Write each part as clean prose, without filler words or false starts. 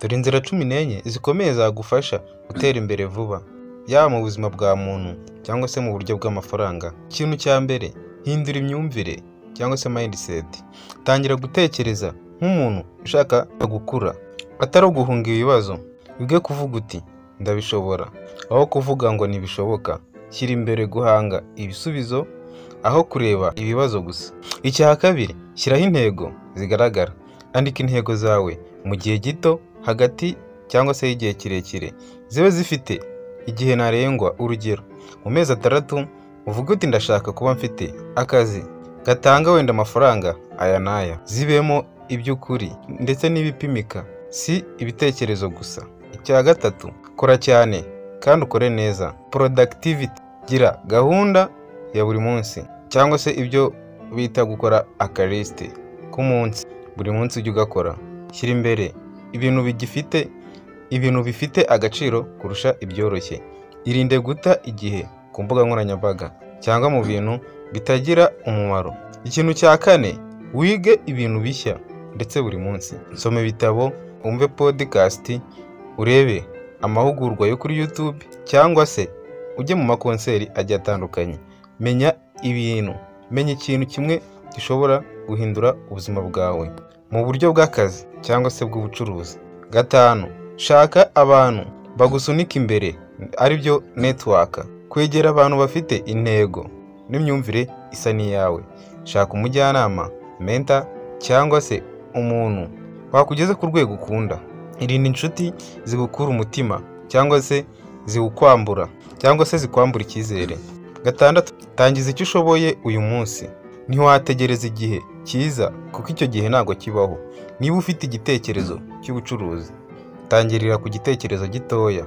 Dore inzira 14 zikomeye zagufasha gutera imbere vuba, yaba mu buzima bwa muntu cyangwa se mu buryo bw'amafaranga. Ikintu cya mbere, hindura imyumvire cyangwa se mindset. Tangira gutekereza nk'umuntu ushaka gukura, atari guhunga ibibazo. Wige kuvuga uti ndabishobora, aho kuvuga ngo ntibishoboka. Shyira imbere guhanga ibisubizo aho kureba ibibazo gusa. Icya kabiri, shyiraho intego zigaragara. Andika intego zawe mu gihe gito, hagati cyangwa se igihe kirekire, zibe zifite igihe ntarengwa. Urugero, mu mezi 6 uvuga uti ndashaka kuba mfite akazi gatanga wenda amafaranga aya n'aya. Zibemo iby'ukuri ndetse n'ibipimika, si ibitekerezo gusa. Icya gatatu, kora cyane kandi ukore neza. Productivity, gira gahunda ya buri munsi cyangwa se ibyo bita gukora akaliste ku munsi. Buri munsi ujye ugakora. Shyira imbere ibintu bifite agaciro kurusha ibyoroshye. Irinde guta igihe ku mbuga nkoranyambaga cyangwa mu bintu bitagira umumaro. Ikintu cya kane, wige ibintu bishya ndetse buri munsi. Soma ibitabo, umve podcast, urebe amahugurwa yo kuri YouTube cyangwa se ujye mu makonseri agiye atandukanye. Menya ikintu kimwe gishobora guhindura ubuzima bwawe mu buryo bw'akazi cyangwa se bw'ubucuruzi. 5, shaka abantu bagusunika imbere, ari byo network. Kwegera abantu bafite intego n'imyumvire isa n'iyawe. Shaka umujyanama, mentor cyangwa se umuntu wakugeza ku rwego ukunda. Irinde inshuti zigukura umutima cyangwa se zikwambura icyizere. 6, tangiza icyo ushoboye uyu munsi. Ntiwategereza igihe cyiza kuko icyo gihe ntabwo kibaho. Niba ufite igitekerezo cy'ubucuruzi, tangirira ku gitekerezo gitoya.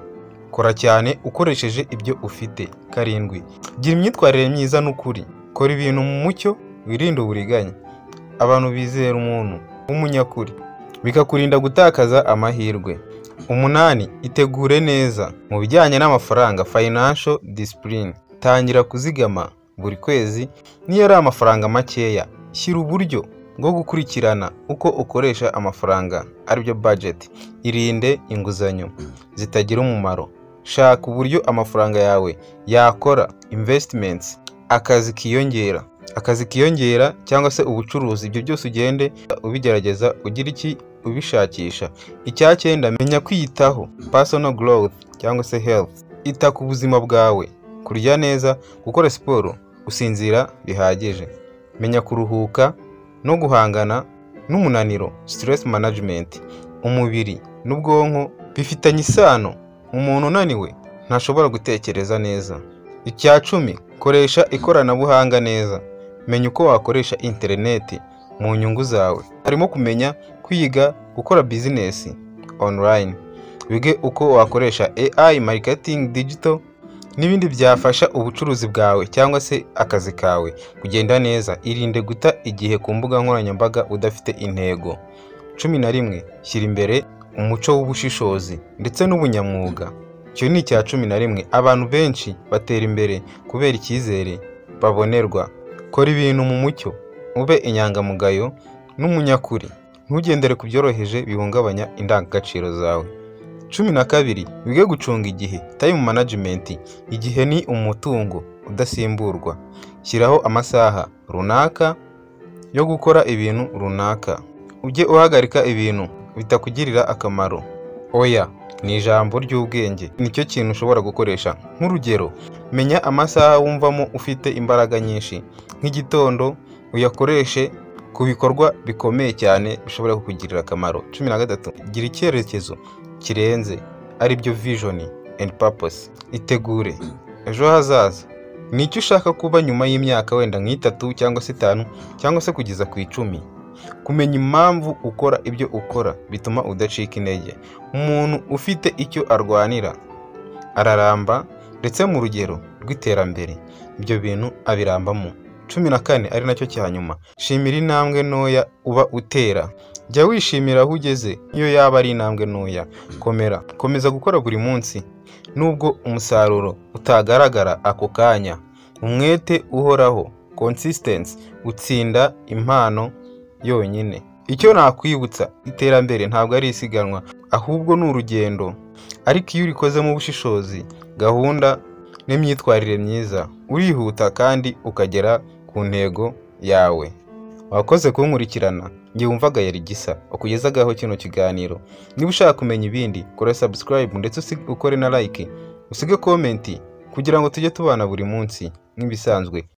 Kora cyane ukoresheje ibyo ufite. 7, gira imyitwarire myiza n'ukuri. Kora ibintu mu mucyo, wirinde uburiganya. Abantu bizera umuntu w'umunyakuri bikakurinda gutakaza amahirwe. 8, itegure neza mu bijyanye n'amafaranga, financial discipline. Tangira kuzigama buri kwezi, niyo ari amafaranga makeya. Shyira uburyo bwo gukurikirana uko ukoresha amafaranga, aribyo budget. Irinde inguzanyo zitagira umumaro. Shaka uburyo amafaranga yawe yakora investments, akazi kiyongera cyangwa se ubucuruzi. Ibyo byose ugende ubigerageza, ugira iki ubishakisha. Icya 9, menya kwiyitaho, personal growth cyangwa se health. Ita ku buzima bwawe, kurya neza, gukora siporo, gusinzira bihagije. Menya kuruhuka no guhangana n'umunaniro, stress management. Umubiri n'ubwonko bifitanye isano. Umuntu unaniwe ntashobora gutekereza neza. Icya 10, koresha ikoranabuhanga neza. Menya uko wakoresha internet mu nyungu zawe. Harimo kumenya kwiga gukora business online. Wige uko wakoresha AI, marketing, digital n'ibindi byafasha ubucuruzi bwawe cyangwa se akazi kawe kugenda neza. Irinde guta igihe ku mbuga nkoranyambaga udafite intego. 11, shyira imbere umuco w'ubushishozi ndetse n'ubunyamwuga. Icyo ni icya 11. Abantu benshi batera imbere kubera icyizere babonerwa. Kora ibintu mu mucyo, ube inyangamugayo n'umunyakuri. Ntugendere ku byoroheje bihungabanya indangagaciro zawe. 12, wige gucunga igihe, time management. Igihe ni umutungo udasimburwa. Shyiraho amasaha runaka yo gukora ibintu runaka. Ujye uhagarika ibintu bitakugirira akamaro. Oya ni ijambo ry'ubwenge, nicyo kintu ushobora gukoresha. Nk'urugero, menya amasaha wumvamo ufite imbaraga nyinshi nk'igitondo, uyakoreshe ku bikorwa bikomeye cyane bishobora kukugirira akamaro. 13, gira icyerekezo kirenze, ari byo vision and purpose. Itegure ejo hazaza. Nicyo ushaka kuba nyuma y'imyaka wenda nk'3 cyangwa se 5 cyangwa se kugeza ku 10. Kumenya impamvu ukora ibyo ukora bituma udacika intege. Umuntu ufite icyo arwanira araramba ndetse mu rugero rw'iterambere ibyo bintu abirambamo. 14, ari nacyo cya nyuma, shimira intambwe ntoya uba utera. Jya wishimira aho ugeze iyo yaba ari intambwe ntoya. Komeza gukora buri munsi nubwo umusaruro utagaragara ako kanya. Umwete uhoraho, consistency, utsinda impano yonyine. Icyo nakwibutsa, iterambere ntabwo ari isiganwa, ahubwo ni urugendo. Ariko iyo urikozemo ubushishozi, gahunda n'imyitwarire myiza, urihuta kandi ukagera ku ntego yawe. Wakoze kunkurikirana. Njye wumvaga yari Gisa wakugezagaho kino kiganiro. Niba ushaka kumenya ibindi, kora subscribe ndetse ukore na like, usige comment kugira ngo tujye tubana buri munsi nk'ibisanzwe.